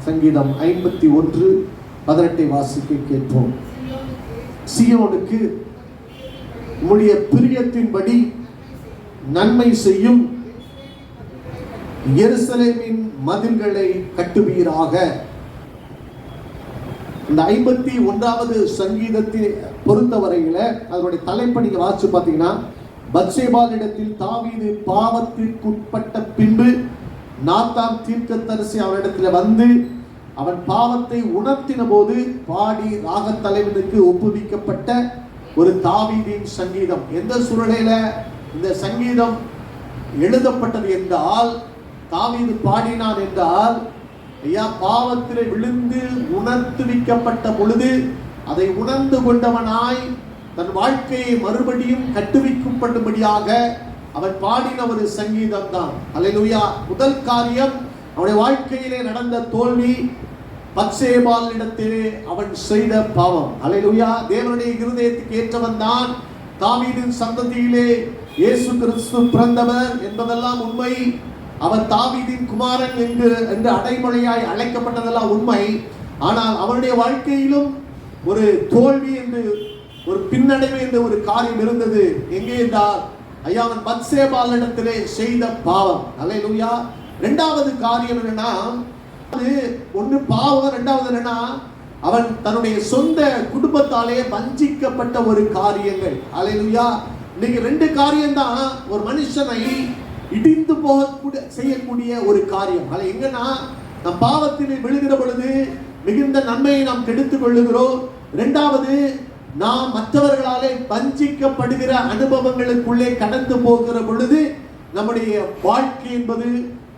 சங்கீதம் 51:18 வாசிக்க கேட்போம். சீயோனுக்கு உம்முடைய பிரியத்தின்படி நன்மை செய்யும், எருசலேமின் மதில்களை கட்டுவீராக. இந்த 51வது சங்கீதத்தை பொறுத்தவரையில அதனுடைய தலைப்பை நீங்க வாசிச்சு பார்த்தீங்கன்னா, பத்சேபாளிடத்தில் தாவீது பாவத்திற்குட்பட்ட பின்பு நாத்தான் தீர்க்கதரிசி அவனிடத்தில் வந்து அவன் பாவத்தை உணர்த்தின போது பாடி ராகத் தலைவனுக்கு ஒப்புவிக்கப்பட்ட ஒரு தாவீதின் சங்கீதம். எந்த சூழ்நிலையில இந்த சங்கீதம் எழுதப்பட்டது என்றால், தாவீது பாடினான் என்றால், ஐயா பாவத்தில் விழுந்து உணர்த்துவிக்கப்பட்ட பொழுது அதை உணர்ந்து கொண்டவனாய் தன் வாழ்க்கையை மறுபடியும் கட்டுவிக்கப்படும்படியாக அவன் பாடின ஒரு சங்கீதம் தான். அல்லேலூயா. முதல் காரியம், அவனுடைய வாழ்க்கையிலே நடந்த தோல்வி, பத்சேபாளிடத்திலே அவன் செய்த பாவம். அல்லேலூயா. தேவனுடைய இருதயத்துக்கு ஏற்றவன் தான். தாவீதின் சந்ததியிலே இயேசு கிறிஸ்து பிறந்தவர் என்பதெல்லாம் உண்மை. அவன் தாவீதின் குமாரன் என்று அடைமொழியாய் அழைக்கப்பட்டதெல்லாம் உண்மை. ஆனால் அவனுடைய வாழ்க்கையிலும் ஒரு தோல்வி என்று, ஒரு பின்னடைவு என்ற ஒரு காரியம் இருந்தது. எங்கே என்றால், ஐயா அவன் பத்சேபாளிடத்திலே செய்த பாவம். அல்லேலூயா. இரண்டாவது காரியம் என்னன்னா, ஒன்று பாவம், இரண்டாவது என்னன்னா அவன் தன்னுடைய சொந்த குடும்பத்தாலே வஞ்சிக்கப்பட்ட ஒரு காரியங்கள். அல்லேலூயா. இன்னைக்கு ரெண்டு காரியம் தான் ஒரு மனுஷனை இடிந்து போக செய்யக்கூடிய ஒரு காரியம். அது எங்கன்னா, நம் பாவத்திலே விழுகிற பொழுது மிகுந்த நன்மையை நாம் கெடுத்துக் கொள்ளுகிறோம். இரண்டாவது, நாம் மற்றவர்களாலே வஞ்சிக்கப்படுகிற அனுபவங்களுக்குள்ளே கடந்து போகிற பொழுது நம்முடைய வாழ்க்கை என்பது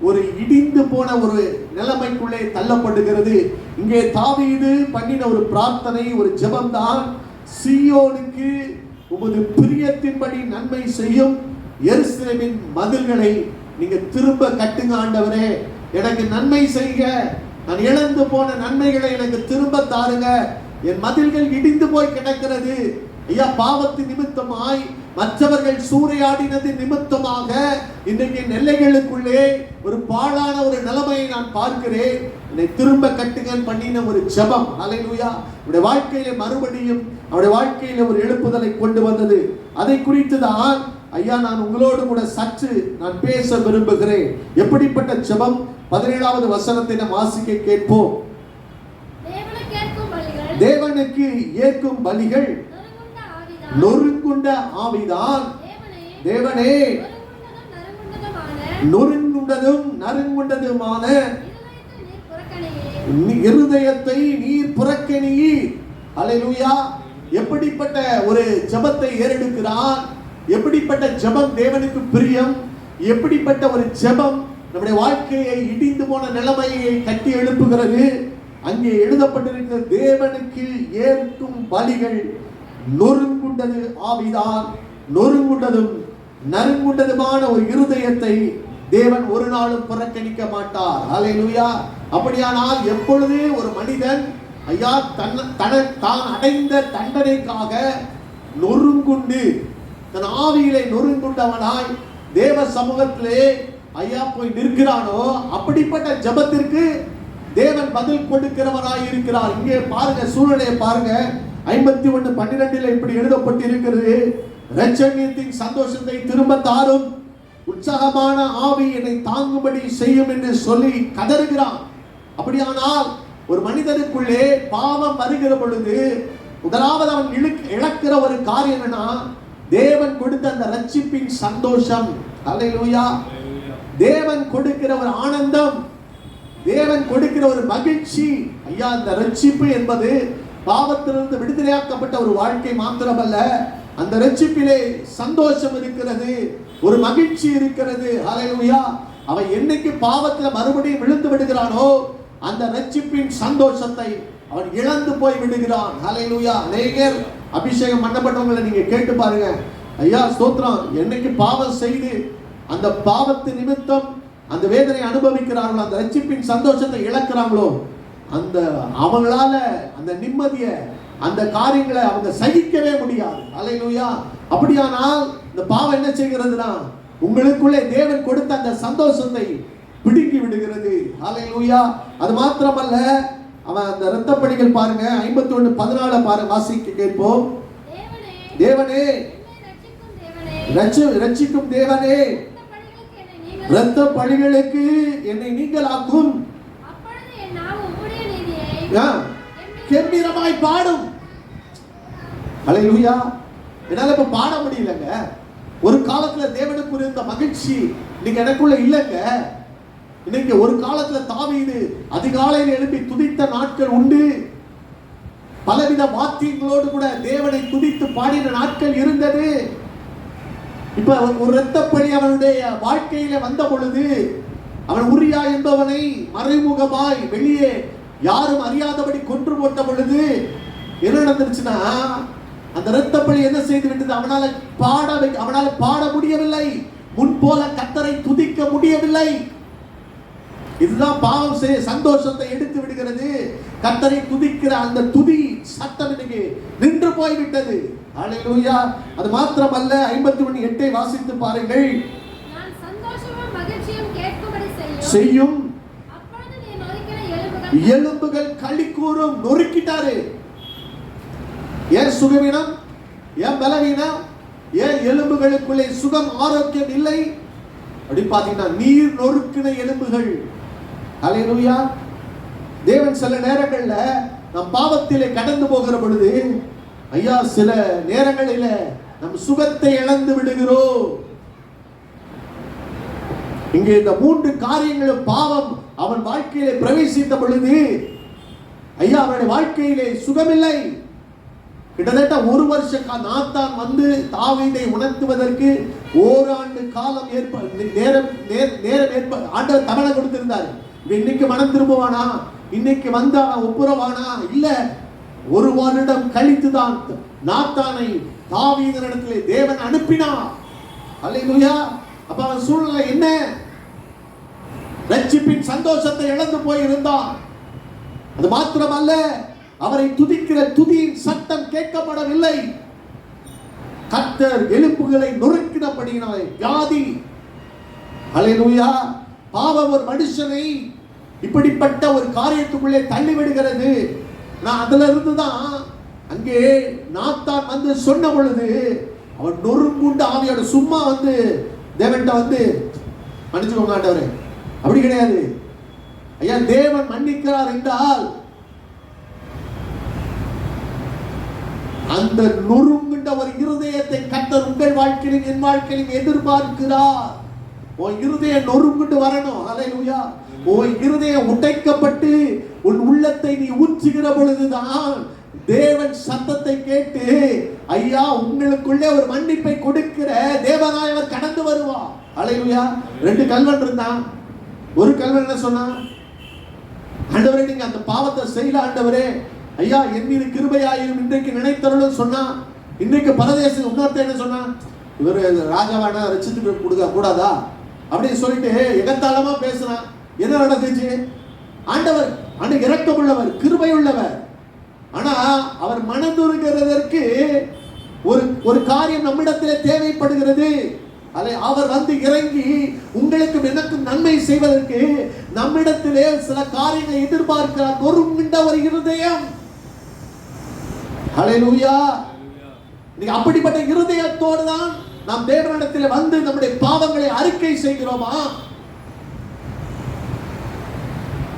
ஒரு இடிந்து போன ஒரு நிலைமைக்குள்ளே தள்ளப்படுகிறது. இங்கே தாவீது பண்ணின ஒரு பிரார்த்தனை, ஒரு ஜெபம் தான், சீயோனுக்கு உமது பிரியத்தின்படி நன்மை செய்யும், எருசலேமின் மதில்களை நீங்க திரும்ப கட்டுங்க ஆண்டவரே. எனக்கு நன்மை செய்க, நான் இழந்து போன நன்மைகளை எனக்கு திரும்ப தாருங்க. என் மதில்கள் இடிந்து போய் கிடக்கிறது ஐயா. பாவத்து நிமித்தமாய் மற்றவர்கள் சூறையாடினது நிமித்தமாக இன்றைக்கு எல்லைகளுக்குள்ளே ஒரு பாழான ஒரு நிலைமையை நான் பார்க்கிறேன். என்னை திரும்ப கட்டுங்க பண்ணின ஒரு ஜெபம். அல்லேலூயா. அவருடைய வாழ்க்கையில மறுபடியும் அவருடைய வாழ்க்கையில ஒரு எழுப்புதலை கொண்டு வந்தது. அதை குறித்து தான் ஐயா நான் உங்களோடு கூட சற்று நான் பேச விரும்புகிறேன். எப்படிப்பட்ட ஜெபம்? 17வது வசனத்தை நாம் வாசிக்க கேட்போம். தேவனுக்கு ஏற்கும் பலிகள் நொறுங்குண்ட ஆவிதான். தேவனே, நொறுங்குண்டதும் நறுங்குண்டதுமான இருதயத்தை நீர் புறக்கணியீர். அல்லேலூயா. எப்படிப்பட்ட ஒரு ஜெபத்தை ஏறெடுக்கிறான்? எப்படிப்பட்ட ஜெபம் தேவனுக்கு பிரியம்? எப்படிப்பட்ட ஒரு ஜெபம் நம்முடைய வாழ்க்கையை இடிந்து போன நிலைமையை கட்டி எழுப்புகிறது? அங்கே எழுதப்பட்டிருக்கிற தேவனுக்கு ஏற்கும் பலிகள் நொறுங்குண்டது ஆவிதான். நொறுங்குண்டதும் நறுங்குண்டதுமான ஒரு இருதயத்தை தேவன் ஒரு நாளும் புறக்கணிக்க மாட்டார். அல்லேலூயா. அப்படியானால் எப்பொழுது ஒரு மனிதன் ஐயா தான் அடைந்த தண்டனைக்காக நொறுங்குண்டு தன் ஆவியிலே நொறுங்குண்டவனாய் தேவ சமூகத்திலே ஐயா போய் நிற்கிறானோ, அப்படிப்பட்ட ஜெபத்திற்கு தேவன் பதில் கொடுக்கிறவராய் இருக்கிறார். இங்கே பாருங்க, சூழ்நிலையை பாருங்க. 51:12 இப்படி எழுதப்பட்டு இருக்கிறது, இரட்சணியத்தின் சந்தோஷத்தை திரும்ப தாரும், உற்சாகமான ஆவி என்னை தாங்கும்படி செய்யும் என்று சொல்லி கதறுகிறான். அப்படியானால் ஒரு மனிதனுக்குள்ளே பாவம் வருகிற பொழுது முதலாவது அவன் இழக்கிற ஒரு காரியம் என்னன்னா, தேவன் கொடுத்த அந்த ரட்சிப்பின் சந்தோஷம். அல்லேலூயா. தேவன் கொடுக்கிற ஒரு ஆனந்தம், தேவன் கொடுக்கிற ஒரு மகிழ்ச்சி. ஐயா அந்த ரட்சிப்பு என்பது பாவத்திலிருந்து விடுதலையாக்கப்பட்ட ஒரு வாழ்க்கை மாத்திரமல்ல, அந்த ரட்சிப்பிலே சந்தோஷம் இருக்கிறது, ஒரு மகிழ்ச்சி இருக்கிறது. அல்லேலூயா. அவன் என்னைக்கு பாவத்துல மறுபடியும் விழுந்து விடுகிறானோ அந்த ரட்சிப்பின் சந்தோஷத்தை அவன் இழந்து போய் விடுகிறான். அல்லேலூயா. அநேகர் அபிஷேகம் பண்ணப்பட்டவங்களை நீங்க கேட்டு பாருங்க. ஐயா ஸ்தோத்திரம், என்னைக்கு பாவம் செய்து அந்த பாவத்து நிமித்தம் அந்த வேதனை அனுபவிக்கிறார்களோ, அந்த ரட்சிப்பின் சந்தோஷத்தை இழக்கிறாங்களோ, அந்த அவங்களால அந்த நிம்மதியை, அந்த காரியங்களை அவங்க சகிக்கவே முடியாது. அல்லேலூயா. அப்படியானால் இந்த பாவம் என்ன செய்கிறதுனா, உங்களுக்குள்ளே தேவன் கொடுத்த அந்த சந்தோஷத்தை பிடுங்கி விடுகிறது. ஹல்லேலூயா. அது மாத்திரமல்ல, அவன் அந்த இரத்தப்பழிகள் பாருங்க 51:14 பாருங்க, வாசிக்க கேட்போம். தேவனே, ரட்சிக்கும் தேவனே, இரத்த பழிகளுக்கு என்னை நீங்களாக்கும். கம்பீரமாய் பாடும். ஹல்லேலூயா. என்னால இப்ப பாட முடியலங்க. ஒரு காலத்துல தேவனுக்கு இருந்த மகிழ்ச்சி இன்னைக்கு எனக்குள்ள இல்லைங்க. இன்னைக்கு ஒரு காலத்துல தாவீது அதிகாலையில் எழுப்பி துதித்த நாட்கள் உண்டு. பலவித வாத்தியங்களோடு கூட தேவனை துதித்து பாடின நாட்கள் இருந்தது. இப்ப ஒரு இரத்தப்பழி அவனுடைய வாழ்க்கையில வந்த பொழுது, அவன் உரியா என்பவனை மறைமுகமாய் வெளியே யாரும் அறியாதபடி கொன்று போட்ட பொழுது என்ன நடந்துருச்சுன்னா, அந்த இரத்தப்பழி என்ன செய்து விட்டது? அவனால பாட முடியவில்லை. முன்போல கர்த்தரை துதிக்க முடியவில்லை. இதுதான் பாவம் செய்ய சந்தோஷத்தை எடுத்து விடுகிறது. கர்த்தரை துதிக்கிற அந்த துதி சத்தம் இன்னைக்கு நின்று போய்விட்டது. ஹல்லேலூயா. அது மாத்திரமல்ல, 51:8 வாசித்து பாருங்கள். நான் சந்தோஷமும் மகிழ்ச்சியும் கேட்கும்படி செய்யும். அப்பொழுது நீ நொறுக்கின எலும்புகள் களி கூறும். நொறுக்கிட்டாரு. ஏன் சுகவீனம்? ஏன் பலவீனம்? ஏன் எலும்புகளுக்குள்ளே சுகம் ஆரோக்கியம் இல்லை? அப்படி பாத்தீங்கன்னா நீர் நொறுக்கின எலும்புகள். ஹல்லேலூயா. தேவன் சில நேரங்கள்ல நம் பாவத்திலே கடந்து போகிற பொழுது, ஐயா, சில நேரங்களில நம் சுகத்தை இழந்து விடுகிறோம். இங்கே இந்த 3 காரியங்களும் பாவம் அவன் வாழ்க்கையிலே பிரவேசித்த பொழுது, ஐயா, அவனுடைய வாழ்க்கையிலே சுகமில்லை. கிட்டத்தட்ட 1 வருஷம் நாத்தான் வந்து தாவீதை உணர்த்துவதற்கு ஓராண்டு காலம் நேரம் ஆண்டவர் தவணை கொடுத்திருந்தார். இன்னைக்கு மனம் திரும்புவானா? இன்னைக்கு வந்து அவன் ஒப்புரவானா? இல்ல. 1 வருடம் கழித்துதான் நாத்தானை தாவீதினிடத்திலே தேவன் அனுப்பினார். ஹல்லேலூயா. அப்ப அவன் சூழ்நிலை என்ன? ரட்சிப்பின் சந்தோஷத்தை இழந்து போயிருந்தான். அது மாத்திரமல்ல, அவரை துதிக்கிற துதியின் சத்தம் கேட்கப்படவில்லை. கர்த்தர் எலும்புகளை நொறுக்கினபடியினாலே வியாதி. ஹல்லேலூயா. பாவம் ஒரு மனுஷனை இப்படிப்பட்ட ஒரு காரியத்துக்குள்ளே தள்ளிவிடுகிறது. நான் அதுல இருந்துதான் அங்கே நாத்தான் வந்து சொன்ன பொழுது அவன் நொறுங்குண்டு ஆவியோட சும்மா வந்து தேவன்கிட்ட வந்து மன்னிச்சுக்கோங்க ஆண்டவரே, அப்படி கிடையாது. ஐயா, தேவன் மன்னிக்கிறார் என்றால் அந்த நொறுங்குண்ட ஒரு இருதயத்தை கர்த்தர் உங்கள் வாழ்க்கையிலும் என் வாழ்க்கையிலும் எதிர்பார்க்கிறார். உன் இருதயம் நொறுங்குண்டு வரணும். ஹல்லேலூயா. உன் இருதயம் உடைக்கப்பட்டு உன் உள்ளத்தை நீ ஊற்றுகிற பொழுதுதான் தேவன் சத்தத்தை கேட்டு, ஐயா, உங்களுக்குள்ளே ஒரு மன்னிப்பை கொடுக்கிற தேவனாயவர் கடந்து வருவார். ஹல்லேலூயா. 2 கல்வன் இருந்தான். ஒரு கல்வன் என்ன சொன்னான்? ஆண்டவரே, நீங்க அந்த பாவத்தை செய்யல ஆண்டவரே, ஐயா, என் மீது கிருபையாயிரும் இன்றைக்கு நினைத்தருளும் சொன்னா. இன்றைக்கு பரதேசம் இன்னொருத்த என்ன சொன்னா? இவர் ராஜாவான ரட்சித்து கொடுக்க கூடாதா அப்படின்னு சொல்லிட்டு எகத்தாளமா பேசுறான். என்ன நடந்துச்சு? ஆண்டவர் இரக்கமுள்ளவர், கிருபை உள்ளவர். ஆனா அவர் மனதுருகிறதற்கு ஒரு காரியம் நம்மிடத்திலே தேவைப்படுகிறது. அதை அவர் வந்து இறங்கி உங்களுக்கு எனக்கும் நன்மை செய்வதற்கு நம்மிடத்திலே சில காரியங்களை எதிர்பார்க்கிறார். நொறுங்குண்ட ஒரு இருதயம். ஹல்லேலூயா. அப்படிப்பட்ட இருதயத்தோடு தான் நாம் தேவனிடத்திலே வந்து நம்முடைய பாவங்களை அறிக்கை செய்கிறோமா?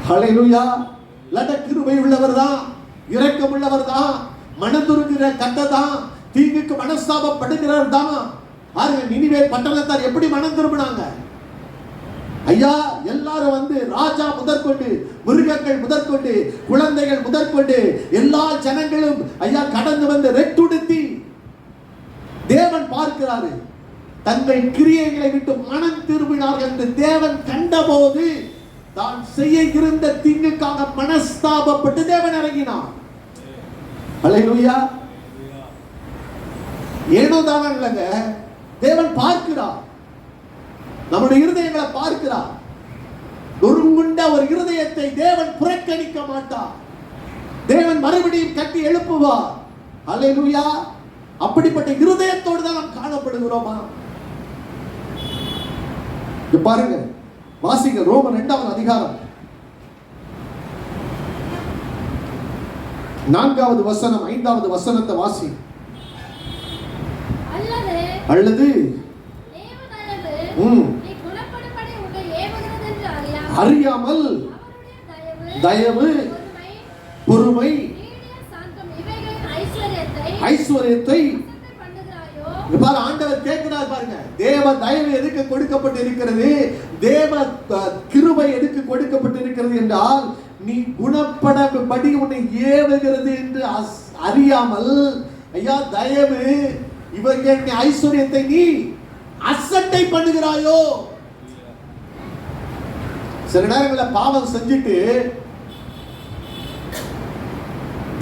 ஹல்லேலூயா. லட கிருபை உள்ளவர் தான், இரக்கம் உள்ளவர் தான், மனதுருகிற கர்த்தர் தான், தீங்குக்கு மனஸ்தாபப்படுகிறவர் தான். பாருங்க, நினிவே பட்டணத்தார் எப்படி மனம் திரும்பினாங்க? ஐயா, எல்லாரும் வந்து ராஜா முதற்கொண்டு, மிருகங்கள் முதற்கொண்டு, குழந்தைகள் முதற்கொண்டு எல்லா ஜனங்களும் ஐயா கடந்து வந்து ரெட்டுடுத்தி தேவன் பார்க்கிறாரு. தங்கள் கிரியைகளை விட்டு மனம் திரும்பினார்கள் என்று தேவன் கண்டபோது தான் செய்ய இருந்த தீங்குக்காக மனஸ்தாபப்பட்டு தேவன் இறங்கினார். ஹல்லேலூயா. ஏனோ தானே இல்லைங்க, தேவன் பார்க்கிறார். நம்முடைய இருதயங்களை பார்க்கிறார். நொறுங்குண்ட ஒரு இருதயத்தை தேவன் புறக்கணிக்க மாட்டார். தேவன் மறுபடியும் கட்டி எழுப்புவார். ஹல்லேலூயா. அப்படிப்பட்ட இருதயத்தோடு தான் நாம் காணப்படுகிறோமா? பாருங்க, வாசிங்க ரோமர் 2வது அதிகாரம் 4வது வசனம் 5வது வசனத்தை வாசி. அல்லது அறியாமல் தயவு, பொறுமை, ஐஸ்வர்யத்தை பாரு, ஆண்டவர் கேட்கிறார் பாருங்க. தேவ தயவு எதுக்கு கொடுக்கப்பட்டு இருக்கிறது, தேவ கிருபை எதுக்கு கொடுக்கப்பட்டு இருக்கிறது என்றால், நீ குணப்படபடி உன்னை ஏவுகிறது என்று அறியாமல், ஐயா தயவு இவர்கள் ஐஸ்வர்யத்தை நீ அசட்டை பண்ணுகிறாயோ. சில நேரங்களில் பாவம் செஞ்சுட்டு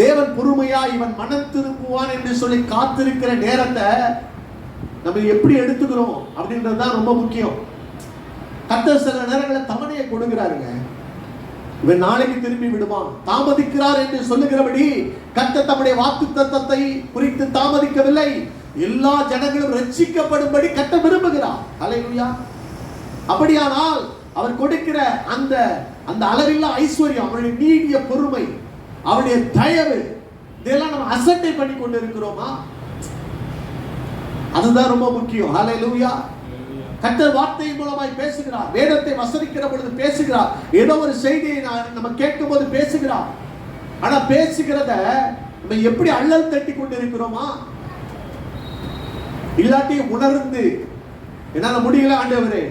தேவன் பொறுமையா இவன் மனம் திரும்புவான் என்று சொல்லி காத்திருக்கிற நேரத்தை நம்ம எப்படி எடுத்துக்கிறோம் அப்படின்றது தான் ரொம்ப முக்கியம். கர்த்தர் சில நேரங்களில் தவணையை கொடுக்கிறாருங்க. இவன் நாளைக்கு திரும்பி விடுவான், தாமதிக்கிறார் என்று சொல்லுகிறபடி கர்த்தர் தம்முடைய வாக்குத்தத்தத்தை குறித்து தாமதிக்கவில்லை. எல்லா ஜனங்களும் ரட்சிக்கப்படும்படி கர்த்தர் விரும்புகிறார். அல்லேலூயா. அப்படியானால் அவர் கொடுக்கிற அந்த அளவில்லா ஐஸ்வர்யம், அவருடைய நீடிய பொறுமை, அவருடைய தயவு, இதெல்லாம் நம்ம அசட்டை பண்ணி கொண்டு இருக்கிறோமா? அதுதான் ரொம்ப முக்கியம். ஹல்லேலூயா. கர்த்தர் வார்த்தை மூலமாய் பேசுகிறார், வேதத்தை வசனிக்கிற பொழுது பேசுகிறார், ஏதோ ஒரு செய்தியை நம்ம கேட்கும் போது பேசுகிறார். ஆனா பேசுகிறத நம்ம எப்படி அள்ளல் தட்டி கொண்டு இருக்கிறோமா? இல்லாட்டி உணர்ந்து என்னால முடியல ஆண்டவரே,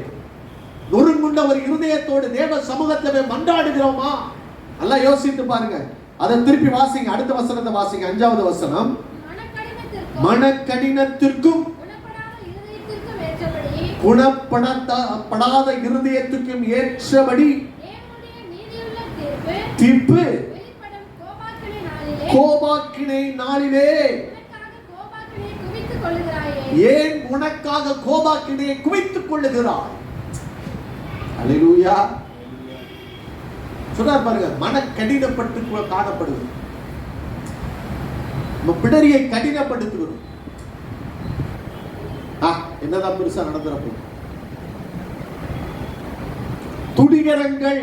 நொறுங்குண்ட ஒரு இருதயத்தோடு தேவ சமூகத்தை மன்றாடுகிறோமா? நல்லா யோசித்து பாருங்க. அதை திருப்பி வாசிங்க, அடுத்த வசனத்தை வாசிங்க. 5வது வசனம். மனக்கடினத்திற்கும் குணப்படாத இருதயத்துக்கும் ஏற்றபடி தீர்ப்பு கோபாக்கினை நாளிலே. ஏன் உனக்காக கோபாக்கினையை குவித்துக் கொள்ளுகிறாய்? அல்லேலூயா. சொல்றார் பாருங்க, மன கடினப்பட்டு காணப்படுவது, நம்ம பிடரியை கடினப்படுத்துகிறோம். என்னதான் பெருசா நடந்துறப்போ துடிகரங்கள்,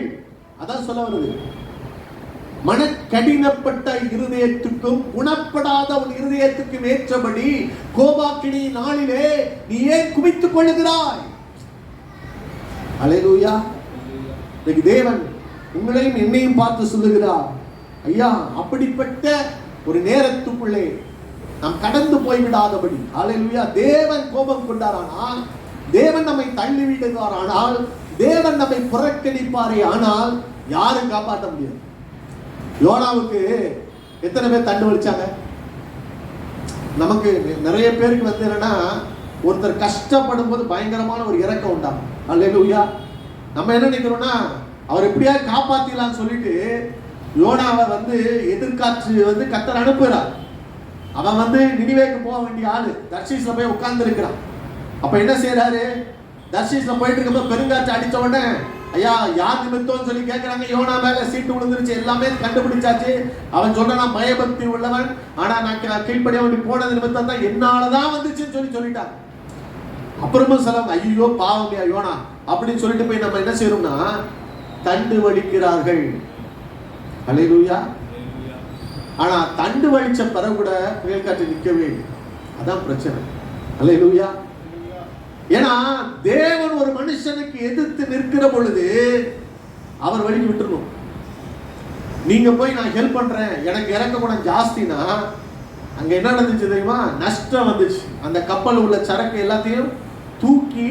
அதான் சொல்ல வருது. மன கடினப்பட்ட இருதயத்துக்கும் குணப்படாத உன் இருதயத்துக்கும் ஏற்றபடி கோபாக்கினி நாளிலே நீ ஏன் குவித்துக் கொள்ளுகிறாய்? அல்லேலூயா. தேவன் உங்களையும் என்னையும் பார்த்து சொல்லுகிறார், ஐயா அப்படிப்பட்ட ஒரு நேரத்துக்குள்ளே நாம் கடந்து போய்விடாதபடி. அல்லேலூயா. தேவன் கோபம் கொண்டாரானால், தேவன் நம்மை தள்ளி விடுவாரானால், தேவன் நம்மை புறக்கணிப்பாரே ஆனால் யாரும் காப்பாற்ற முடியாது. யோனாவுக்கு எத்தனை பேர் தண்டு வலிச்சாங்க? நமக்கு நிறைய பேருக்கு வந்து என்னன்னா, ஒருத்தர் கஷ்டப்படும் போது பயங்கரமான ஒரு இறக்கம் உண்டாகும். அல்லேலூயா. நம்ம என்ன நினைக்கிறோம்னா, அவர் எப்படியா காப்பாத்திடலாம்னு சொல்லிட்டு யோனாவை வந்து எதிர்காற்று வந்து கர்த்தர் அனுப்புகிறார். அவன் வந்து நினிவேக்கு போக வேண்டிய ஆளு தர்ஷீஸ்ல போய் உட்கார்ந்து இருக்கிறான். அப்ப என்ன செய்யறாரு, தர்ஷீஸ்ல போயிட்டு இருக்கும்போது பெருங்காற்று அடிச்ச உடனே, ஐயா யார் நிமித்தம்னு சொல்லி கேட்கிறாங்க. யோனா மேல சீட்டு விழுந்துருச்சு, எல்லாமே கண்டுபிடிச்சாச்சு. அவன் சொல்றான், பயபக்தி உள்ளவன், ஆனா நான் கீழ்படியா வேண்டி போனது நிமித்தம் தான் என்னாலதான் வந்துச்சுன்னு சொல்லிட்டாங்க. அப்புறமும் சொல்ல, ஐயோ பாவம்யா யோனா அப்படின்னு சொல்லிட்டு போய் நம்ம என்ன செய்யறோம்னா தண்டு வலிக்கிறார்கள். அல்லேலூயா. ஆனா தண்டு வலிச்ச பிறகு கூட புயல் காற்று நிற்கவே இல்லை. அதான் பிரச்சனை. அல்லேலூயா. ஏன்னா தேவன் ஒரு மனுஷனுக்கு எதிர்த்து நிற்கிற பொழுது அவர் வழிக்கு விட்டுறணும். நீங்க போய் நான் ஹெல்ப் பண்றேன், எனக்கு இறக்க குணம் ஜாஸ்தினா அங்க என்ன நடந்துச்சு தெரியுமா? நஷ்டம் வந்துச்சு. அந்த கப்பல் உள்ள சரக்கு எல்லாத்தையும் தூக்கி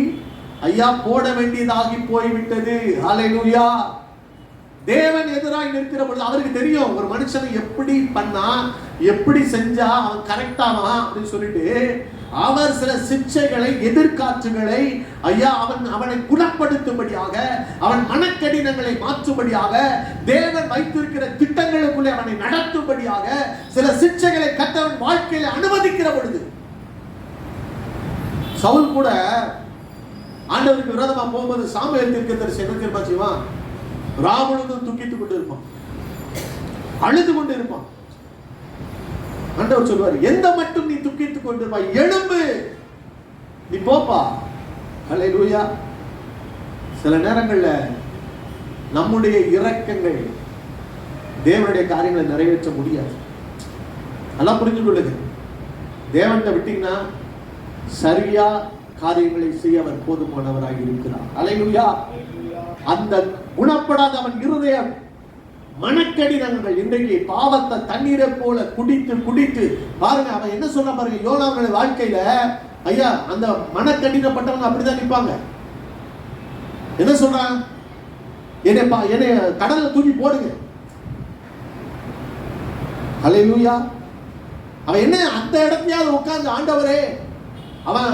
ஐயா போட வேண்டியதாகி போய்விட்டது. அல்லேலூயா. தேவன் எதிராக நிற்கிற பொழுது அவருக்கு தெரியும் ஒரு மனுஷனை எப்படி பண்ணா, எப்படி செஞ்சா அவன் கரெக்டாவான் அப்படின்னு சொல்லிட்டு அவர் சில சிக்ஷைகளை, எதிர்காற்றுகளை ஐயா அவனை குணப்படுத்தும்படியாக, அவன் மனக்கடினங்களை மாற்றும்படியாக, தேவன் வைத்திருக்கிற திட்டங்களுக்குள்ளே அவனை நடத்தும்படியாக சில சிக்ஷைகளை கர்த்தர் வாழ்க்கையில அனுமதிக்கிற பொழுது, சவுல் கூட ஆண்டவருக்கு விரோதமா போகும்போது சாமுவேல் தீர்க்கதரிசி என்ன தெரியுமா செய்வான்? ராவணனும் துக்கித்துக் கொண்டு இருப்பான், அழுது கொண்டு இருப்பான். ஆண்டவர் சொல்வார், எந்த மட்டும் நீ துக்கித்துக் கொண்டிருப்பாய், எழும்பு, நீ போப்பா. அல்லேலூயா. சில நேரங்கள்ல நம்முடைய இரக்கங்கள் தேவனுடைய காரியங்களை நிறைவேற்ற முடியாது. நல்லா புரிஞ்சு கொள்ளுங்க. தேவன்கிட்ட விட்டீங்கன்னா சரியா காரியங்களை செய்ய அவர் போதுமானவராக இருக்கிறார். அல்லேலூயா. அந்த குணப்படாத அவன் இருதயம் மனக்கடினங்கள் இன்றைக்கு பாவத்தை தண்ணீரை போல குடித்து குடித்து பாருங்க. அவன் என்ன சொல்ற பாருங்க, யோனாவுடைய வாழ்க்கையில ஐயா அந்த மனக்கடினப்பட்டவங்க அப்படிதான் நிற்பாங்க. என்ன சொல்றான், என்னை கடல்ல தூக்கி போடுங்க. அல்லேலூயா. அவன் என்ன அந்த இடத்தையாவது உட்கார்ந்து ஆண்டவரே, அவன்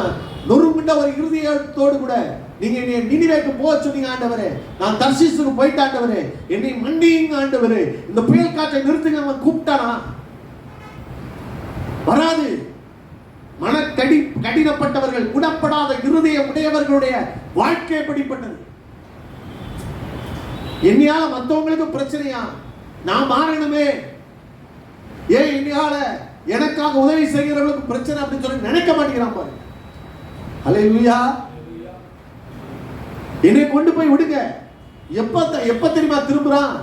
நொறுங்குண்ட ஒரு இருதயத்தோடு கூட நீங்க என்னை நினிவேக்கு போக சொன்னீங்க ஆண்டவரே, நான் தர்சீசுக்கு போயிட்டு ஆண்டவரே என்னை மன்னியுங்க ஆண்டவரே, இந்த புயல் காற்றை நிறுத்துங்க. அவன் கூப்பிட்டானா? வராது. கடினப்பட்டவர்கள், குணப்படாத இருதயம் உடையவர்களுடைய வாழ்க்கை எப்படிப்பட்டது? என்னையால மற்றவங்களுக்கு பிரச்சனையா? நான் மாறணுமே, ஏன் என்னையால எனக்காக உதவி செய்கிறவர்களுக்கு பிரச்சனை அப்படின்னு சொல்லி நினைக்க மாட்டேங்கிறான் பாருங்க. அல்லேலூயா. என்னை கொண்டு போய் விடுங்க. எப்ப தெரியுமா திரும்புறான்?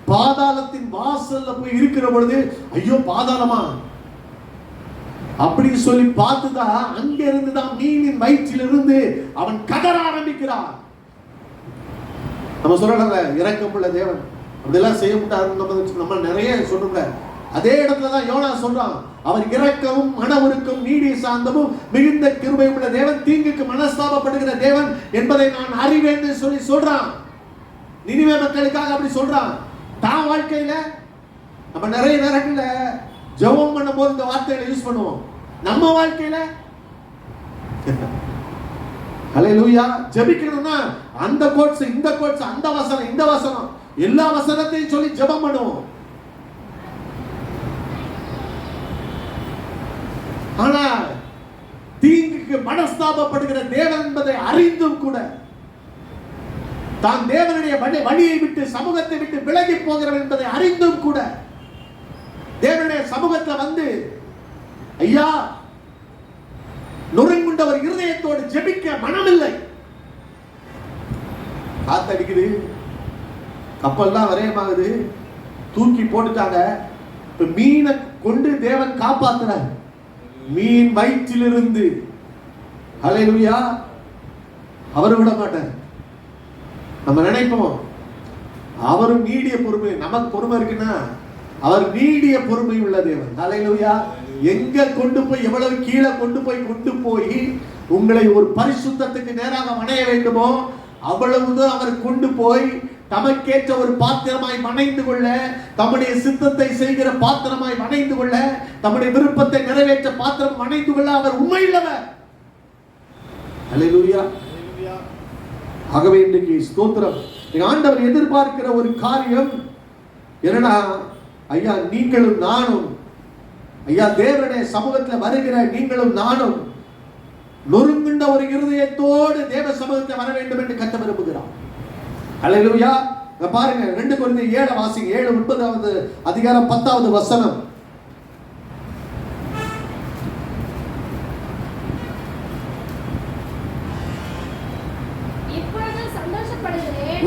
பாதாளத்தின் வாசல்ல போய் இருக்கிற பொழுது ஐயோ பாதாளமா அப்படின்னு சொல்லி பார்த்துதான் அங்க இருந்துதான் மீனின் வயிற்றிலிருந்து அவன் கதற ஆரம்பிக்கிறான். நம்ம சொல்லல இரக்கமுள்ள தேவன் அப்படியெல்லாம் செய்ய மாட்டாரு. நம்ம நிறைய சொல்லுங்க. அதே இடத்துலதான் யோனா சொல்றான், அவர் இரக்கமும் மனவுருக்கும் நீடிய சாந்தமும் மிகுந்த கிருபையும் உள்ள தேவன், தீங்குக்கு மனஸ்தாபப்படுகிற தேவன் என்பதை நான் அறிவேன் சொல்லி சொல்றான். நினிவே மக்களுக்காக அப்படி சொல்றான். தான் வாழ்க்கையில நம்ம நிறைய நேரங்கள்ல ஜெபம் பண்ணும் போது இந்த வார்த்தைகளை யூஸ் பண்ணுவோம். நம்ம வாழ்க்கையில அல்லேலூயா ஜெபிக்கணும்னா அந்த கோட்ஸ் இந்த கோட்ஸ், அந்த வசனம் இந்த வசனம், எல்லா வசனத்தையும் சொல்லி ஜெபம் பண்ணுவோம். ஆனால் தீங்குக்கு மனஸ்தாபப்படுகிற தேவன் என்பதை அறிந்தும் கூட தான் தேவனுடைய வழியை விட்டு சமூகத்தை விட்டு விலகி போகிறவன் என்பதை அறிந்தும் கூட தேவனுடைய சமூகத்தை வந்து ஐயா நொறுங்குண்ட ஒரு இருதயத்தோடு ஜெபிக்க மனமில்லை. காத்தடிக்குது, கப்பல் தான் விரயமாகுது, தூக்கி போட்டுட்டாங்க. இப்ப மீனை கொண்டு தேவன் காப்பாத்துறார் மீன் வயிற்றிலிருந்து. அல்லேலூயா. அவர் விட மாட்டார். நம்ம நினைப்போம் அவரும் நீடிய பொறுமை, நமக்கு பொறுமை இருக்குன்னா அவர் நீடிய பொறுமை உள்ள தேவன். அல்லேலூயா. எங்க கொண்டு போய் எவ்வளவு கீழே கொண்டு போய் உங்களை ஒரு பரிசுத்தத்துக்கு நேராக வணைய வேண்டுமோ அவ்வளவுதான் அவர் கொண்டு போய் தமக்கேற்ற ஒரு பாத்திரமாய் வணைந்து கொள்ள, தம்முடைய சித்தத்தை செய்கிற பாத்திரமாய் வணைந்து கொள்ள, தம்முடைய விருப்பத்தை நிறைவேற்ற பாத்திரம் வணைந்து கொள்ள அவர் உண்மையுள்ளவர். அல்லேலூயா. ஆகவே இன்றைக்கு ஸ்தோத்திரம். ஆண்டவர் எதிர்பார்க்கிற ஒரு காரியம் என்னன்னா, ஐயா நீங்களும் நானும், ஐயா தேவனுடைய சமூகத்தில் வருகிற நீங்களும் நானும் நொறுங்குண்ட ஒரு இருதயத்தோடு தேவ சமூகத்தை வர வேண்டும் என்று கர்த்தர் விரும்புகிறார். அல்லேலூயா. பாருங்க 2 கொரிந்தியர் 7 வாசிங்க. 7:9 அதிகாரம் 10வது வசனம். இப்பொழுது சந்தோஷப்படுகிறேன்,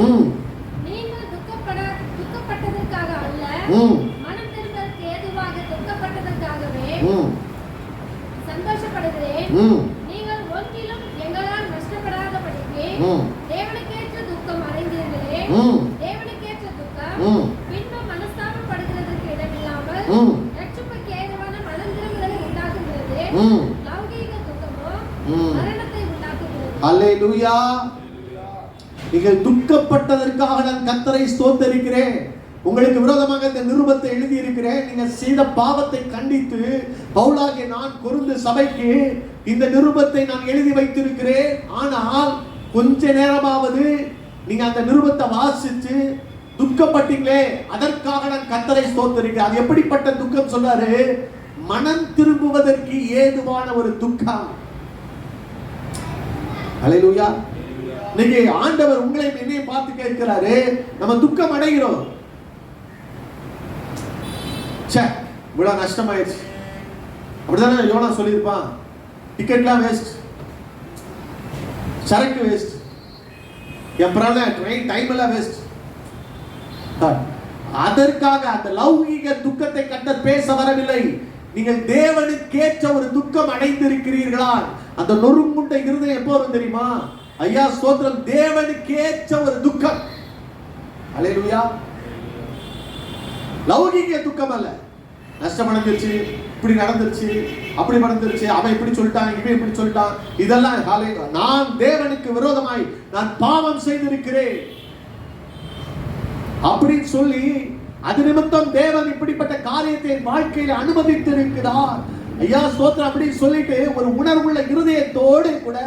நீங்கள் துக்கப்பட்டதற்காக அல்ல, மனம் திரும்புதற்கு ஏதுவாக துக்கப்பட்டதற்காகவே சந்தோஷப்படுகிறேன். நீங்கள் ஒன்றிலும் எங்களால் நஷ்டப்படாதபடிக்கு தேவனுக்கேற்ற துக்கம் அடைந்தீர்களே. தேவனுக்கேற்ற துக்கம் பின்பு மனஸ்தாபப்படுகிறதற்கு இடமில்லாமல் ரட்சிப்புக்கு ஏதுவான மனம் திரும்புதலை உண்டாக்குகிறது. லௌகீக துக்கமோ மரணத்தை உண்டாக்குகிறது. அல்லேலூயா. நீங்கள் துக்கப்பட்டதற்காக நான் கர்த்தரை ஸ்தோத்திரிக்கிறேன். உங்களுக்கு விரோதமாக இந்த நிருபத்தை எழுதி இருக்கிறேன். நீங்க செய்த பாவத்தை கண்டித்து பவுலாகிய நான் கொரிந்து சபைக்கு இந்த நிருபத்தை நான் எழுதி வைத்திருக்கிறேன். ஆனால் கொஞ்ச நேரமாவது நீங்க அந்த நிருபத்தை வாசிச்சு துக்கப்பட்டீங்களே, அதற்காக நான் கர்த்தரை ஸ்தோத்திரிக்கிறேன். அது எப்படிப்பட்ட துக்கம் சொல்றாரு? மனம் திரும்புவதற்கு ஏதுவான ஒரு துக்கம். அல்லேலூயா. இன்னைக்கு ஆண்டவர் உங்களை என்னையும் பார்த்து கேட்கிறாரு, நம்ம துக்கம் அடைகிறோம். இவ்வளவு நஷ்டமாயிடுச்சு அப்படிதானே யோனா சொல்லியிருப்பான். டிக்கெட்லாம் வேஸ்ட், சரக்கு வேஸ்ட், என் டைம் எல்லாம் வேஸ்ட். அதற்காக அந்த லௌகிக துக்கத்தை கர்த்தர் பேச வரவில்லை. நீங்கள் தேவனுக்கேற்ற ஒரு துக்கம் அடைந்திருக்கிறீர்களா? அந்த நொறுங்குண்ட இருதயம் எப்போ வரும் தெரியுமா? ஐயா ஸ்தோத்திரம், தேவனுக்கேற்ற ஒரு துக்கம். அல்லேலூயா. லௌகிக துக்கம் அல்ல. நஷ்டம் அடைஞ்சிருச்சு, இப்படி நடந்துருச்சு, அப்படி நடந்துருச்சு, அவன் இப்படி சொல்லிட்டான், இவன் இப்படி சொல்லிட்டான், இதெல்லாம் நான் தேவனுக்கு விரோதமாய் நான் பாவம் செய்திருக்கிறேன் அப்படின்னு சொல்லி அது நிமித்தம் தேவன் இப்படிப்பட்ட காரியத்தை வாழ்க்கையில் அனுமதித்திருக்கிறார். ஐயா ஸ்தோத்திரம் அப்படின்னு சொல்லிட்டு ஒரு உணர்வுள்ள இருதயத்தோடு கூட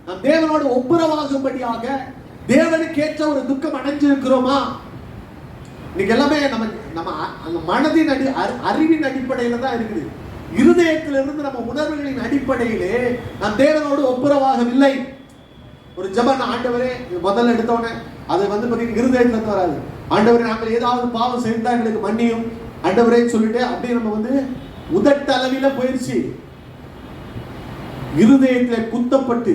நம் தேவனோடு ஒப்புரவாகும்படியாக தேவனுக்கு ஏற்ற ஒரு துக்கம் அடைஞ்சிருக்கிறோமா? இன்னைக்கு எல்லாமே நம்ம அந்த மனதின் அறிவின் அடிப்படையில தான் இருக்குது. இருதயத்திலிருந்து நம்ம உணர்வுகளின் அடிப்படையிலே நம் தேவனோடு ஒப்புரவாகவில்லை. ஒரு ஜெபம், ஆண்டவரே, முதல்ல எடுத்தோன்னே அது பார்த்தீங்கன்னா இருதயத்துல வராது. ஆண்டவரே, நாங்கள் ஏதாவது பாவம் செய்தா எங்களுக்கு மன்னியும் ஆண்டவரே சொல்லிட்டு அப்படியே நம்ம உதட்ட அளவில போயிருச்சு. இருதயத்துல குத்தப்பட்டு,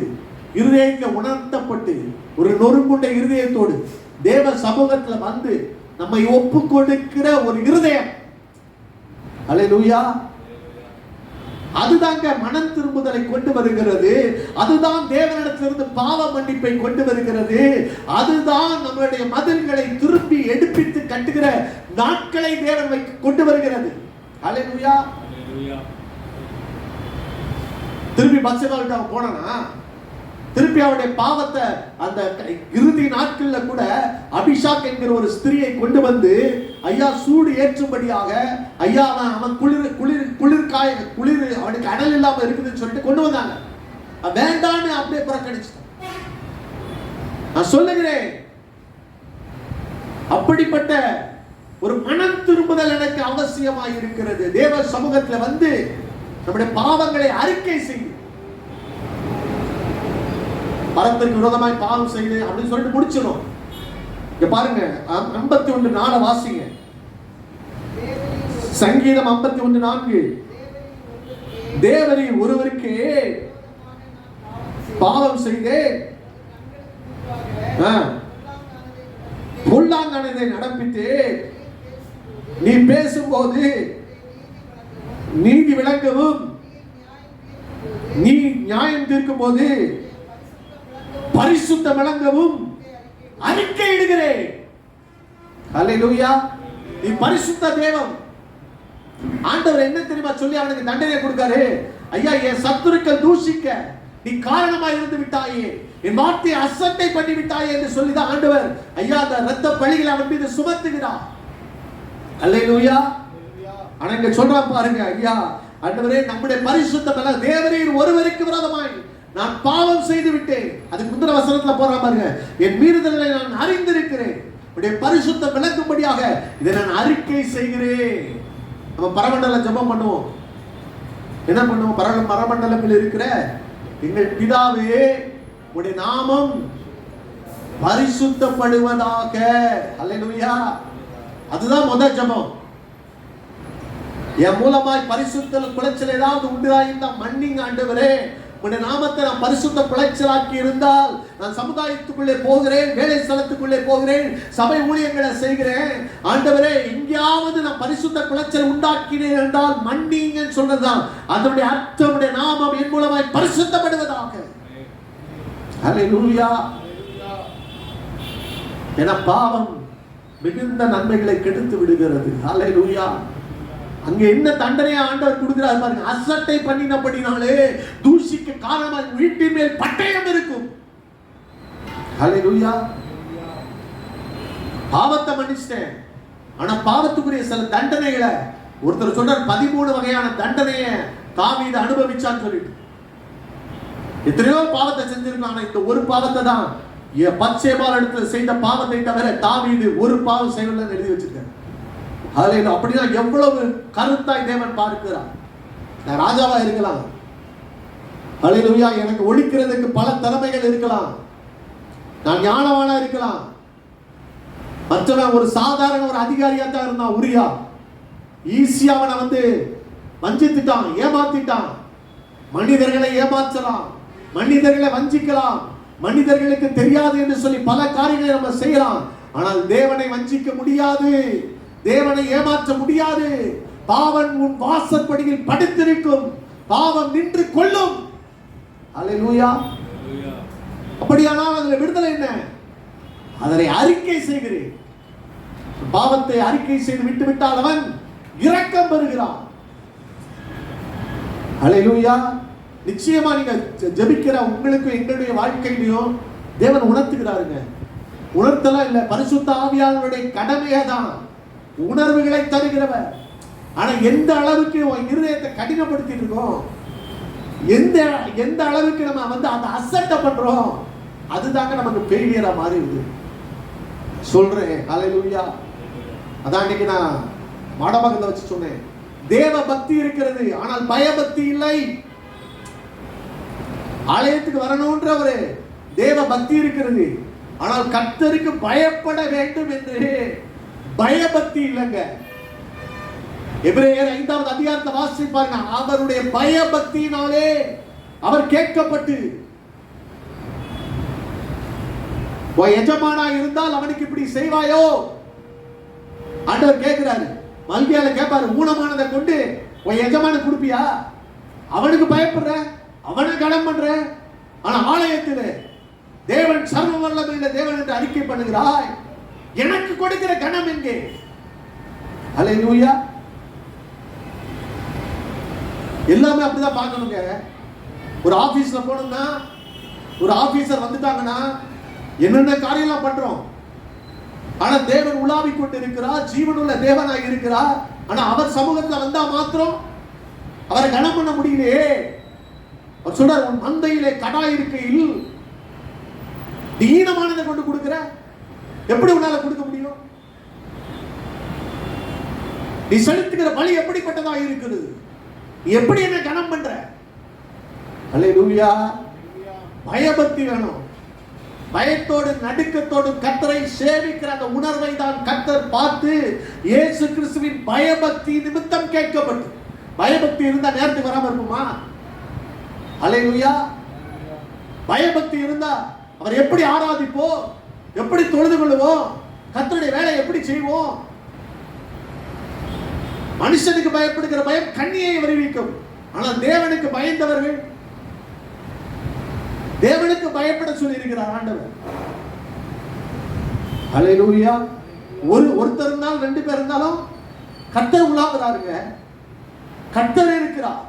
இருதயத்துல உணர்த்தப்பட்டு, ஒரு நொறுங்குண்ட இருதயத்தோடு தேவ சமூகத்துல நம்மை ஒப்பு கொடுக்கிற ஒரு இருதயம். அல்லேலூயா. அதுதாங்க மனம் திரும்புதலை கொண்டு வருகிறது. அதுதான் தேவனிடத்திலிருந்து பாவ மன்னிப்பை கொண்டு வருகிறது. அதுதான் நம்மளுடைய மதில்களை திருப்பி எடுப்பித்து கட்டுகிற நாட்களை தேவன் கொண்டு வருகிறது. அல்லேலூயா. திருப்பி பச்சைகால்கிட்ட போனா திருப்பி அவருடைய பாவத்தை அந்த இறுதி நாட்கள்ல கூட அபிஷாக் என்கிற ஒரு ஸ்திரியை கொண்டு வந்து ஐயா சூடு ஏற்றும்படியாக, ஐயா அவன் குளிர் அவனுக்கு அனல் இல்லாம இருக்குதுன்னு சொல்லிட்டு கொண்டு வந்தாங்க. வேண்டான்னு அப்படியே புறக்கணிச்சிட்டான். நான் சொல்லுகிறேன், அப்படிப்பட்ட ஒரு மனம் திரும்புதல் எனக்கு அவசியமாய் இருக்கிறது. தேவ சமூகத்துல நம்முடைய பாவங்களை அறிக்கை செய்து, மரத்திற்கு விரோதமாய் பாவம் செய்து அப்படின்னு சொல்லிட்டு முடிச்சிடும். இங்க பாருங்க, 51:4 வாசிங்க. சங்கீதம் 51:4. தேவரீர் ஒருவருக்கே பாவம் செய்தே பொல்லாங்கானதை நடப்பித்து நீ பேசும்போது நீதி விளங்கவும் நீ நியாயம் தீர்க்கும் போது பரிசுத்த விளங்கவும் அறிக்கை இடுகிறேன். அல்லேலூயா. நீ பரிசுத்த தேவன். ஆண்டவர் என்ன தெரியுமா சொல்லி அவனுக்கு தண்டனை கொடுக்காரு? ஐயா, என் சத்துருக்கள் தூஷிக்க நீ காரணமா இருந்து விட்டாயே, என் வார்த்தையை அசட்டை பண்ணி விட்டாயே என்று சொல்லிதான் ஆண்டவர் ஐயா அந்த இரத்த பழிகளை அவன் மீது சுமத்துகிறார். அல்லேலூயா. ஆனா இங்க சொல்றா பாருங்க, ஐயா ஆண்டவரே, நம்முடைய பரிசுத்த தேவரீர் ஒருவருக்கு விரோதமாய் நான் பாவம் செய்து விட்டேன். அதுக்கு முந்தின வசனத்துல போறா பாருங்க, என் மீறுதல்களை நான் அறிந்திருக்கிறேன், உடைய பரிசுத்த விளக்கும்படியாக இதை நான் அறிக்கை செய்கிறேன். நம்ம பரமண்டல ஜெபம் பண்ணுவோம். என்ன பண்ணுவோம்? பரமண்டலத்தில் இருக்கிற எங்கள் பிதாவே, உடைய நாமம் பரிசுத்தப்படுவதாக. அல்லேலூயா. அதுதான் முதல் ஜெபம். என் மூலமாய் பரிசுத்த குலைச்சல் ஏதாவது உண்டாயிருந்தா மன்னிங்க ஆண்டவரே. உடைய நாமத்தை நான் பரிசுத்த குலைச்சலாக்கி இருந்தால் நான் சமுதாயத்துக்குள்ளே போகிறேன், வேலை ஸ்தலத்துக்குள்ளே போகிறேன், சபை ஊழியங்களை செய்கிறேன். ஆண்டவரே, எங்கேயாவது நான் பரிசுத்த குலைச்சல் உண்டாக்கினேன் என்றால் மன்னிங்கன்னு சொல்றதுதான் அதனுடைய அர்த்தம். உடைய நாமம் என் மூலமாய் பரிசுத்தப்படுவதாக. அல்லேலூயா. என பாவம் மிகுந்த நன்மைகளை கெடுத்து விடுகிறது. அல்லேலூயா. அங்க என்ன தண்டனையை ஆண்டவர் கொடுக்கிறார் பாருங்க. அசட்டை பண்ணினபடினாலே தூஷிக்க காரணமாக வீட்டின் மேல் பட்டயம் இருக்கும். ஹல்லேலூயா. பாவத்தை மன்னிச்சிட்டேன், ஆனா பாவத்துக்குரிய சில தண்டனைகளை ஒருத்தர் சொல்றார், 13 வகையான தண்டனையை தாவீது அனுபவிச்சான்னு சொல்லிட்டு. எத்தனையோ பாவத்தை செஞ்சிருக்கான், ஆனா இந்த ஒரு பாவத்தை தான், பத்சேபாள் இடத்துல செய்த பாவத்தை தவிர தாவீது ஒரு பாவம் செய்யலன்னு எழுதி வச்சிருக்காரு. ஹல்லேலூயா. அப்படின்னா எவ்வளவு கருத்தாய் தேவன் பார்க்கிறார். நான் ராஜாவா இருக்கலாம், ஹல்லேலூயா, எனக்கு ஒழிக்கிறதுக்கு பல திறமைகள் இருக்கலாம், நான் ஞானவானா இருக்கலாம். மற்றவன் ஒரு சாதாரண ஒரு அதிகாரியா தான் இருந்தான் உரியா. ஈஸியா அவனை வஞ்சித்துட்டான், ஏமாத்திட்டான். மனிதர்களை ஏமாற்றலாம், மனிதர்களை வஞ்சிக்கலாம், மனிதர்களுக்கு தெரியாது என்று சொல்லி பல காரியங்களை நம்ம செய்யலாம். ஆனால் தேவனை வஞ்சிக்க முடியாது, தேவனை ஏமாற்ற முடியாது. பாவம் உன் வாசற்படியில் படுத்திருக்கும், பாவம் நின்று கொள்ளும். அல்லேலூயா. அப்படியானால் அதில் விடுதலை என்ன? அதனை அறிக்கை செய்கிறேன். பாவத்தை அறிக்கை செய்து விட்டு விட்டால் அவன் இரக்கம் பெறுகிறான். அல்லேலூயா. நிச்சயமா நீங்க ஜெபிக்கிற உங்களுக்கு எங்களுடைய வாழ்க்கையிலையும் தேவன் உணர்த்துகிறாருங்க. உணர்த்தலாம் இல்ல, பரிசுத்த ஆவியானவருடைய கடமையே தான் உணர்வுகளை தருகிறவர். ஆனா எந்த அளவுக்கு உன் இருதயத்தை கடினப்படுத்திட்டு இருக்கோம், எந்த அளவுக்கு நம்ம வந்து அதை அசட்டை பண்றோம், அதுதாங்க நமக்கு ஃபெயிலியரா மாறிடுது. சொல்றேன். அல்லேலூயா. அதான் இன்னைக்கு நான் மாடமகத்தை வச்சு சொன்னேன். தேவ பக்தி இருக்கிறது, ஆனால் பயபக்தி இல்லை. ஆலயத்துக்கு வரணும்ன்ற ஒரு தேவ பக்தி இருக்கிறது, ஆனால் கர்த்தருக்கு பயப்பட வேண்டும் என்று பயபக்தி இல்லைங்க. எபிரேயர் 5வது அதிகாரத்தை வாசித்து பாருங்க. அவருடைய பயபக்தியினாலே அவர் கேட்கப்பட்டு, எஜமானா இருந்தால் அவனுக்கு இப்படி செய்வாயோ ஆண்டவர் கேட்கிறாரு. மல்கியால கேட்பாரு, ஊனமானதை கொண்டு உன் எஜமான கொடுப்பியா? அவனுக்கு பயப்படுற, அவனை கடன் பண்ற. ஆனா ஆலயத்தில் தேவன் சர்வ வல்லமையுள்ள தேவன் என்று அறிக்கை பண்ணுகிறாய், எனக்கு கொடுக்கிற கணம் எங்கே? அல்லேலூயா. எல்லாமே அப்படிதான் பார்க்கணுங்க. ஒரு ஆபீஸ்ல போனோம்னா, ஒரு ஆபீசர் வந்துட்டாங்கன்னா என்னென்ன காரியம்லாம் பண்றோம். ஆனா தேவன் உலாவி கொண்டு இருக்கிறார், ஜீவனுள்ள தேவனாய் இருக்கிறார். ஆனா அவர் சமூகத்துல வந்தா மாத்திரம் அவரை கனம் பண்ண முடியலையே. அவர் சொல்றார், உன் மந்தையிலே கடா இருக்கையில் தீனமானதை கொண்டு கொடுக்கிற, எப்படி உன்னால கொடுக்க முடியும்? நீ செலுத்துகிற பலி எப்படிப்பட்டதா இருக்கிறது? நீ எப்படி என்ன கனம் பண்ற? அல்லேலூயா. பயபக்தி வேணும். பயத்தோடு நடுக்கத்தோடு கர்த்தரை சேவிக்கிற அந்த உணர்வை தான் கர்த்தர் பார்த்து இயேசு கிறிஸ்துவின் பயபக்தி நிமித்தம் கேட்கப்பட்டு. பயபக்தி இருந்தா நேரத்துக்கு வராம இருக்குமா? அல்லேலூயா. பயபக்தி இருந்தா அவர் எப்படி ஆராதிப்போம், எப்படி தொழுது கொள்வோம், கர்த்தருடைய வேலை எப்படி செய்வோம்? மனுஷனுக்கு பயப்படுகிற பயம் கண்ணியை வருவிக்கும். ஆனால் தேவனுக்கு பயந்தவர்கள், தேவனுக்கு பயப்பட சொல்லி இருக்கிறார் ஆண்டவர். அல்லேலூயா. ஒருத்தர் இருந்தாலும் 2 பேர் இருந்தாலும் கர்த்தர் உலாவுறாருங்க, கர்த்தர் இருக்கிறார்.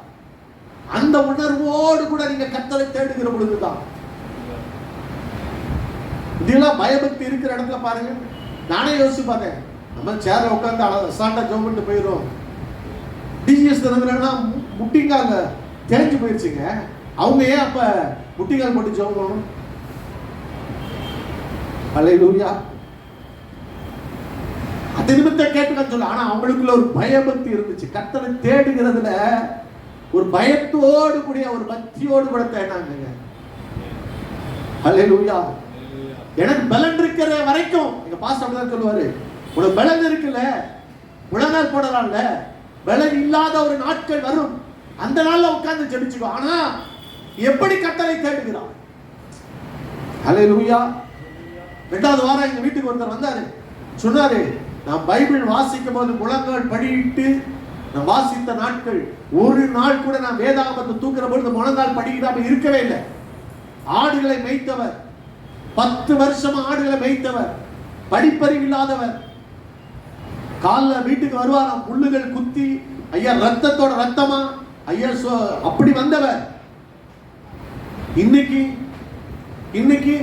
அந்த உணர்வோடு கூட நீங்க கர்த்தரை தேடுகிற பொழுதுதான். இதெல்லாம் பயபக்தி இருக்கிற இடத்துல பாருங்க. நானே யோசிச்சு பார்த்தேன், நம்ம சேர்ல உட்காந்து அசால்ட்டா ஜோம் பண்ணிட்டு போயிடும். டிஜிஎஸ் தினதுலன்னா முட்டிங்கால தேஞ்சு போயிடுச்சுங்க. அவங்க ஏன் அப்ப முட்டிங்கால் போட்டு ஜோம் பண்ணணும்? அல்லேலூயா. அது நிமித்தம் கேட்டுக்கன்னு சொல்ல. ஆனா அவங்களுக்குள்ள ஒரு பயபக்தி இருந்துச்சு. கர்த்தரை தேடுகிறதுல ஒரு பயத்தோடு கூடிய ஒரு பக்தியோடு கூட தேடினாங்க. அல்லேலூயா. எனக்கு பலன் இருக்கிற வரைக்கும் எங்க பாஸ்டர் அப்படிதான் சொல்லுவாரு, உனக்கு பலன் இருக்குல்ல, முழங்கால் போடலாம்ல, பலன் இல்லாத ஒரு நாட்கள் வரும், அந்த நாள்ல உட்கார்ந்து ஜெபிச்சுக்கோ. ஆனா எப்படி கர்த்தரை தேடுகிறான்? அல்லேலூயா. 2வது வாரம் எங்க வீட்டுக்கு ஒருத்தர் வந்தாரு, சொன்னாரு, நான் பைபிள் வாசிக்கும் போது முழங்கால் படியிட்டு நான் வாசித்த நாட்கள், ஒரு நாள் கூட நான் வேதாகமத்தை தூக்குற பொழுது முழங்கால் படிக்கிடாம இருக்கவே இல்லை. ஆடுகளை மேய்த்தவர், 10 வருஷமா ஆடுகளை மேய்த்தவர், படிப்பறிவு இல்லாதவர். காலைல வீட்டுக்கு வருவாராம், புல்லுகள் குத்தி, ஐயா ரத்தத்தோட ரத்தமா, ஐயா அப்படி வந்தவர். இன்னைக்கு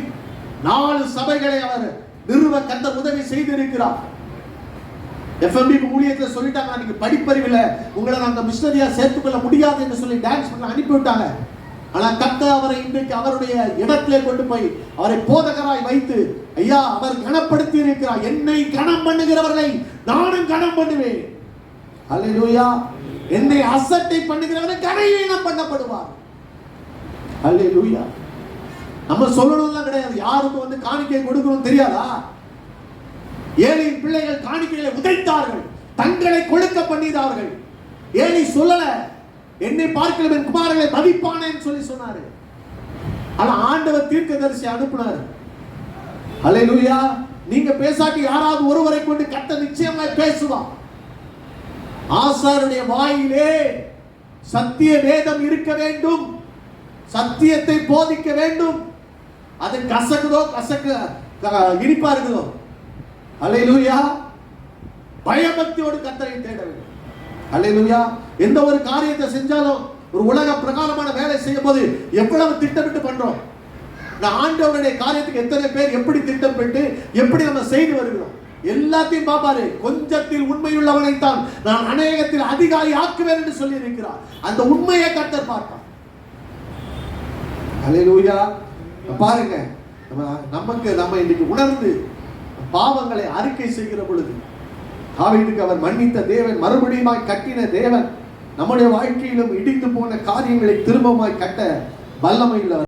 4 சபைகளை அவர் நிறுவ கர்த்தர் உதவி செய்திருக்கிறார். எஃப்எம்பி ஊழியத்துல சொல்லிட்டாங்க, நீங்க படிப்பறிவில் உங்களை அந்த மிஷனரியா சேர்த்துக்கொள்ள முடியாது என்று சொல்லி டான்ஸ் பண்ண அனுப்பிவிட்டாங்க. ஆனா கர்த்தர் அவரை இன்றைக்கு அவருடைய இடத்திலே கொண்டு போய் அவரை போதகராய் வைத்து, ஐயா அவர் கனப்படுத்தி இருக்கிறார். என்னை கனம் பண்ணுகிறவர்களை நானும் கனம் பண்ணுவேன். அல்லேலூயா. என்னை அசட்டை பண்ணுகிறவரை கனவீனம் பண்ணப்படுவார். அல்லேலூயா. நம்ம சொல்லணும்லாம் கிடையாது. யாருக்கு வந்து காணிக்கை கொடுக்கணும் தெரியாதா? ஏலியின் பிள்ளைகள் காணிக்கைகளை உதைத்தார்கள், தங்களை கொழுக்க பண்ணினார்கள். ஏலி சொல்லல, என்னை பார்க்கல என் குமாரர்களை மதிப்பானேன்னு சொல்லி சொன்னாரு. ஆனா ஆண்டவர் தீர்க்கதரிசி அனுப்புனார். ஹல்லேலூயா. நீங்க பேசாட்டி யாராவது ஒருவரை கொண்டு கர்த்தர் நிச்சயமாய் பேசுவார். ஆசாருடைய வாயிலே சத்திய வேதம் இருக்க வேண்டும், சத்தியத்தை போதிக்க வேண்டும். அது கசக்குதோ இனிப்பா இருக்குதோ, ஹல்லேலூயா, பயபக்தியோடு கர்த்தரை தேட வேண்டும். ஹல்லேலூயா. எந்த ஒரு காரியத்தை செஞ்சாலும் ஒரு உலக பிரகாரமான வேலை செய்யும் போது எவ்வளவு திட்டமிட்டு பண்றோம். நான் ஆண்டவருடைய காரியத்துக்கு எத்தனை பேர் எப்படி திட்டமிட்டு எப்படி நம்ம செய்து வருகிறோம். எல்லாத்தையும் பாப்பாரு. கொஞ்சத்தில் உண்மையுள்ளவனைத்தான் நான் அநேகத்தில் அதிகாரி ஆக்குவேன் என்று சொல்லி இருக்கிறார். அந்த உண்மையை கர்த்தர் பார்ப்பார். ஹல்லேலூயா. பாருங்க, நம்ம இன்னைக்கு உணர்ந்து பாவங்களை அறிக்கை செய்கிற பொழுது தாவீதுக்கு அவர் மன்னித்த தேவன், மறுபடியும் கட்டின தேவன் நம்முடைய வாழ்க்கையிலும் இடிந்து போன காரியங்களை திரும்பமாய் கட்ட வல்லமை உள்ளவர்.